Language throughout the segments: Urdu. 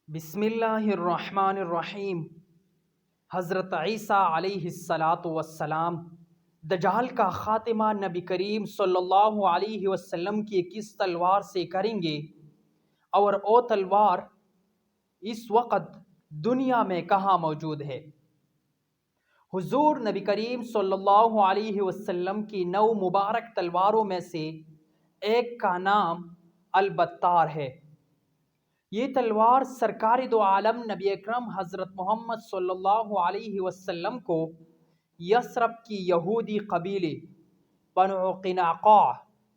بسم اللہ الرحمن الرحیم۔ حضرت عیسیٰ علیہ السلام دجال کا خاتمہ نبی کریم صلی اللہ علیہ وسلم کی کس تلوار سے کریں گے، اور وہ تلوار اس وقت دنیا میں کہاں موجود ہے؟ حضور نبی کریم صلی اللہ علیہ وسلم کی 9 مبارک تلواروں میں سے ایک کا نام البتار ہے۔ یہ تلوار سرکار دو عالم نبی اکرم حضرت محمد صلی اللہ علیہ وسلم کو یثرب کی یہودی قبیلے بنو قینقاع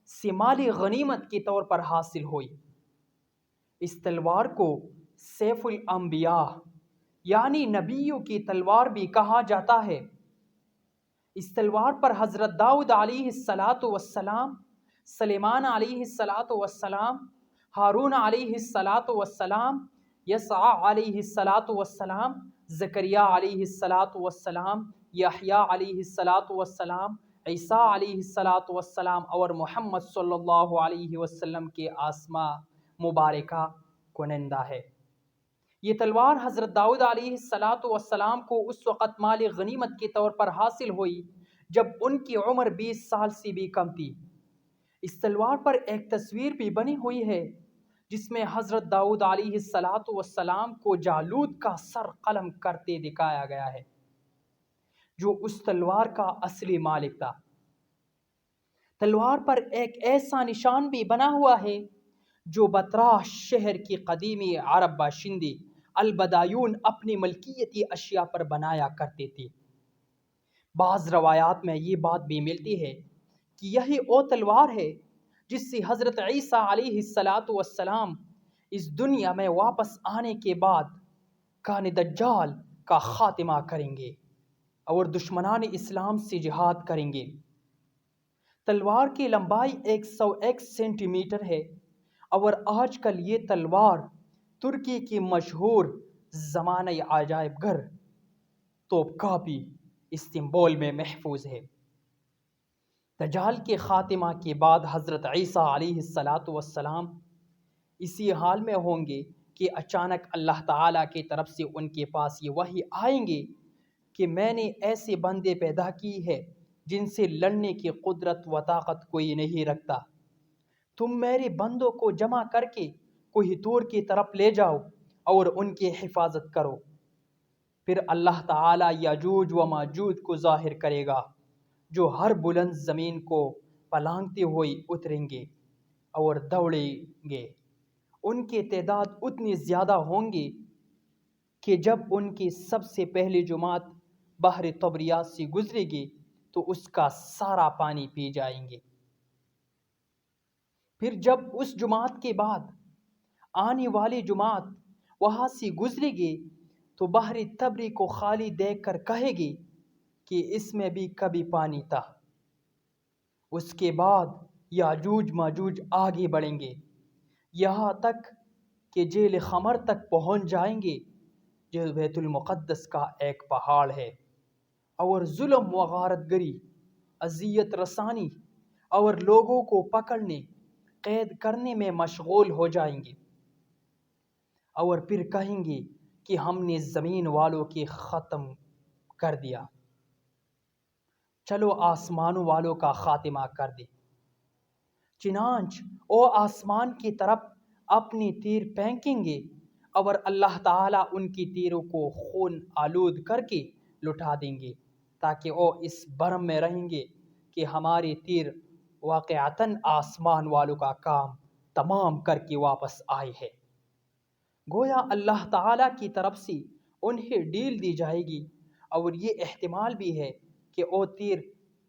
سے مالی غنیمت کے طور پر حاصل ہوئی۔ اس تلوار کو سیف الانبیاء یعنی نبیوں کی تلوار بھی کہا جاتا ہے۔ اس تلوار پر حضرت داؤد علیہ السلام، سلیمان علیہ السلام، ہارون علیہ السلام، یسع علیہ السلام، زکریا علیہ السلام، یحییٰ علیہ السلام، عیسیٰ علیہ السلام اور محمد صلی اللہ علیہ وسلم کے آسماء مبارکہ کنندہ ہے۔ یہ تلوار حضرت داؤد علیہ السلام کو اس وقت مال غنیمت کے طور پر حاصل ہوئی جب ان کی عمر 20 سال سے بھی کم تھی۔ اس تلوار پر ایک تصویر بھی بنی ہوئی ہے جس میں حضرت داؤد علیہ السلام کو جالوت کا سر قلم کرتے دکھایا گیا ہے، جو اس تلوار کا اصلی مالک تھا۔ تلوار پر ایک ایسا نشان بھی بنا ہوا ہے جو بطراش شہر کی قدیمی عرب باشندے البدایون اپنی ملکیتی اشیاء پر بنایا کرتے تھے۔ بعض روایات میں یہ بات بھی ملتی ہے کہ یہی وہ تلوار ہے جس سے حضرت عیسیٰ علیہ السلام اس دنیا میں واپس آنے کے بعد کان دجال کا خاتمہ کریں گے اور دشمنان اسلام سے جہاد کریں گے۔ تلوار کی لمبائی 101 سینٹی میٹر ہے اور آج کل یہ تلوار ترکی کی مشہور زمانہ عجائب گھر توپکاپی استنبول میں محفوظ ہے۔ دجال کے خاتمہ کے بعد حضرت عیسیٰ علیہ السلام اسی حال میں ہوں گے کہ اچانک اللہ تعالیٰ کی طرف سے ان کے پاس یہ وحی آئیں گے کہ میں نے ایسے بندے پیدا کی ہے جن سے لڑنے کی قدرت و طاقت کوئی نہیں رکھتا۔ تم میرے بندوں کو جمع کر کے کوہ طور کی طرف لے جاؤ اور ان کی حفاظت کرو۔ پھر اللہ تعالیٰ یاجوج و ماجوج کو ظاہر کرے گا جو ہر بلند زمین کو پلانگتے ہوئے اتریں گے اور دوڑیں گے۔ ان کی تعداد اتنی زیادہ ہوں گی کہ جب ان کی سب سے پہلی جماعت بحر طبریات سے گزرے گی تو اس کا سارا پانی پی جائیں گے۔ پھر جب اس جماعت کے بعد آنے والی جماعت وہاں سے گزرے گی تو بحر طبری کو خالی دیکھ کر کہے گی کہ اس میں بھی کبھی پانی تھا۔ اس کے بعد یاجوج ماجوج آگے بڑھیں گے یہاں تک کہ جیل خمر تک پہنچ جائیں گے جو بیت المقدس کا ایک پہاڑ ہے، اور ظلم و غارت گری، اذیت رسانی اور لوگوں کو پکڑنے قید کرنے میں مشغول ہو جائیں گے، اور پھر کہیں گے کہ ہم نے زمین والوں کی ختم کر دیا، چلو آسمانوں والوں کا خاتمہ کر دیں۔ چنانچہ وہ آسمان کی طرف اپنی تیر پھینکیں گے اور اللہ تعالیٰ ان کی تیروں کو خون آلود کر کے لٹا دیں گے تاکہ وہ اس برم میں رہیں گے کہ ہماری تیر واقعتاً آسمان والوں کا کام تمام کر کے واپس آئی ہے۔ گویا اللہ تعالیٰ کی طرف سے انہیں ڈیل دی جائے گی، اور یہ احتمال بھی ہے کہ وہ تیر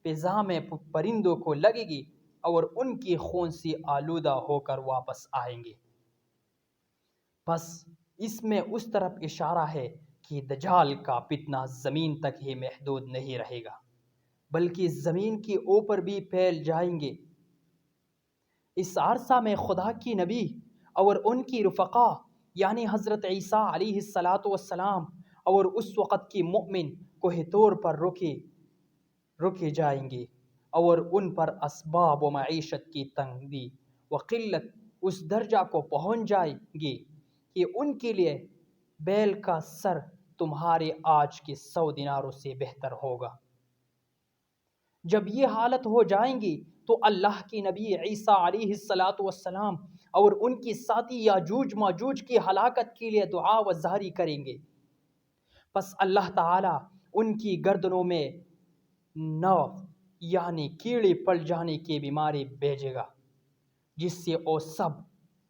فضا میں پرندوں کو لگے گی اور ان کی خون سے آلودہ ہو کر واپس آئیں گے۔ بس اس میں اس طرف اشارہ ہے کہ دجال کا فتنہ زمین تک ہی محدود نہیں رہے گا بلکہ زمین کے اوپر بھی پھیل جائیں گے۔ اس عرصہ میں خدا کی نبی اور ان کی رفقا یعنی حضرت عیسیٰ علیہ السلام اور اس وقت کی مومن کوہ طور پر رکے جائیں گے، اور ان پر اسباب و معیشت کی تنگی و قلت اس درجہ کو پہنچ جائے گی کہ ان کے لیے بیل کا سر تمہارے آج کے 100 دیناروں سے بہتر ہوگا۔ جب یہ حالت ہو جائیں گی تو اللہ کے نبی عیسیٰ علیہ السلام اور ان کے ساتھی یاجوج ماجوج کی ہلاکت کے لیے دعا و زاری کریں گے۔ پس اللہ تعالیٰ ان کی گردنوں میں نو یعنی کیڑے پڑ جانے کی بیماری بھیجے گا، جس سے وہ سب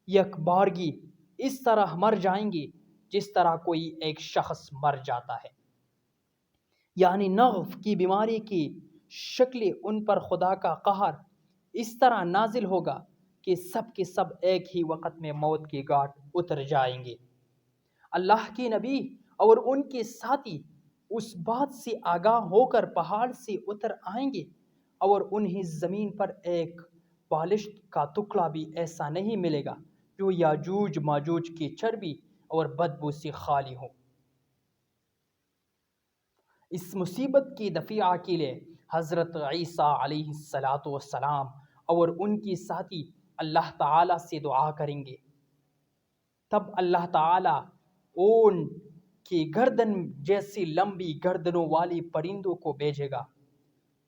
یک بارگی اس طرح مر جائیں گے جس طرح کوئی ایک شخص مر جاتا ہے۔ یعنی نغف کی بیماری کی شکل ان پر خدا کا قہر اس طرح نازل ہوگا کہ سب کے سب ایک ہی وقت میں موت کی گھاٹ اتر جائیں گے۔ اللہ کے نبی اور ان کے ساتھی اس بات سے آگاہ ہو کر پہاڑ سے اتر آئیں گے اور انہیں زمین پر ایک بالشت کا ٹکڑا بھی ایسا نہیں ملے گا جو یاجوج ماجوج کی چربی اور بدبو سے خالی ہو۔ اس مصیبت کی دفع کے لیے حضرت عیسیٰ علیہ السلام اور ان کے ساتھی اللہ تعالیٰ سے دعا کریں گے۔ تب اللہ تعالیٰ اون کی گردن جیسی لمبی گردنوں والی پرندوں کو بھیجے گا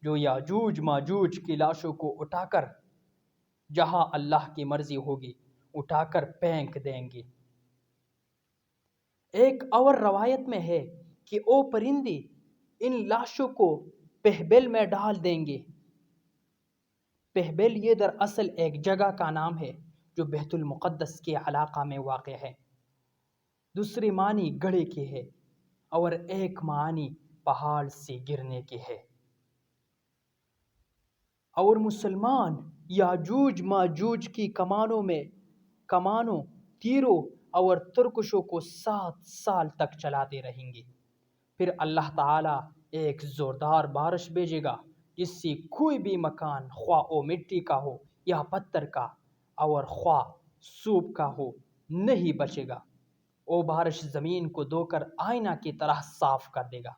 جو یاجوج ماجوج کی لاشوں کو اٹھا کر جہاں اللہ کی مرضی ہوگی اٹھا کر پھینک دیں گے۔ ایک اور روایت میں ہے کہ وہ پرندے ان لاشوں کو پہبل میں ڈال دیں گے۔ پہبل یہ دراصل ایک جگہ کا نام ہے جو بیت المقدس کے علاقہ میں واقع ہے۔ دوسری معنی گڑھے کی ہے اور ایک معنی پہاڑ سے گرنے کی ہے۔ اور مسلمان یاجوج ماجوج کی کمانوں تیروں اور ترکشوں کو 7 سال تک چلاتے رہیں گے۔ پھر اللہ تعالیٰ ایک زوردار بارش بھیجے گا جس سے کوئی بھی مکان خواہ وہ مٹی کا ہو یا پتھر کا اور خواہ سوپ کا ہو نہیں بچے گا۔ وہ بارش زمین کو دھو کر آئینہ کی طرح صاف کر دے گا۔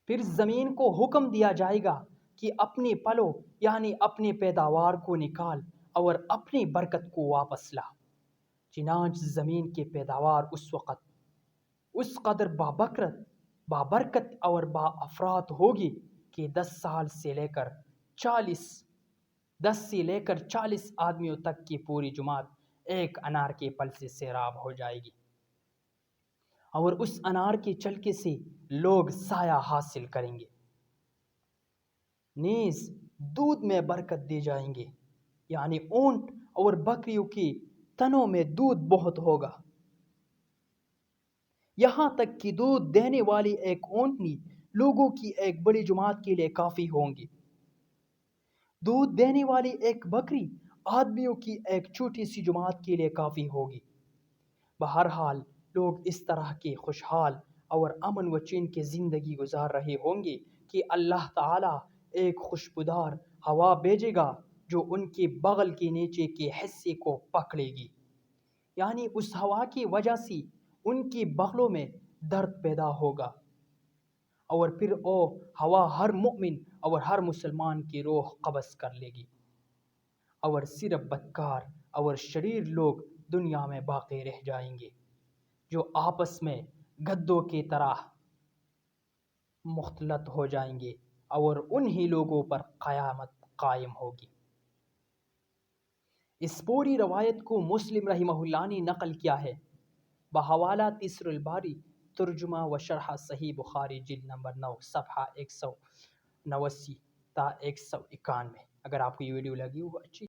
پھر زمین کو حکم دیا جائے گا کہ اپنی پلوں یعنی اپنی پیداوار کو نکال اور اپنی برکت کو واپس لا۔ چنانچہ زمین کی پیداوار اس وقت اس قدر بابرکت اور با افراد ہوگی کہ 10 سے لے کر 40 آدمیوں تک کی پوری جماعت ایک انار کے پل سے سیراب ہو جائے گی، اور اس انار کے چھلکے سے لوگ سایہ حاصل کریں گے۔ نیز دودھ میں برکت دی جائیں گے، یعنی اونٹ اور بکریوں کی تنوں میں دودھ بہت ہوگا، یہاں تک کہ دودھ دینے والی ایک اونٹنی لوگوں کی ایک بڑی جماعت کے لیے کافی ہوں گی۔ دودھ دینے والی ایک بکری آدمیوں کی ایک چھوٹی سی جماعت کے لیے کافی ہوگی۔ بہرحال لوگ اس طرح کی خوشحال اور امن و چین کی زندگی گزار رہے ہوں گے کہ اللہ تعالیٰ ایک خوشبودار ہوا بھیجے گا جو ان کے بغل کے نیچے کے حصے کو پکڑے گی، یعنی اس ہوا کی وجہ سے ان کی بغلوں میں درد پیدا ہوگا، اور پھر وہ ہوا ہر مومن اور ہر مسلمان کی روح قبض کر لے گی، اور صرف بدکار اور شریر لوگ دنیا میں باقی رہ جائیں گے جو آپس میں گدوں کی طرح مختلط ہو جائیں گے، اور انہی لوگوں پر قیامت قائم ہوگی۔ اس پوری روایت کو مسلم رحمہ اللہ نے نقل کیا ہے بحوالہ تیسر الباری ترجمہ و شرح صحیح بخاری جلد نمبر 9 صفحہ 189 تا 191۔ اگر آپ کو یہ ویڈیو لگی ہو اچھی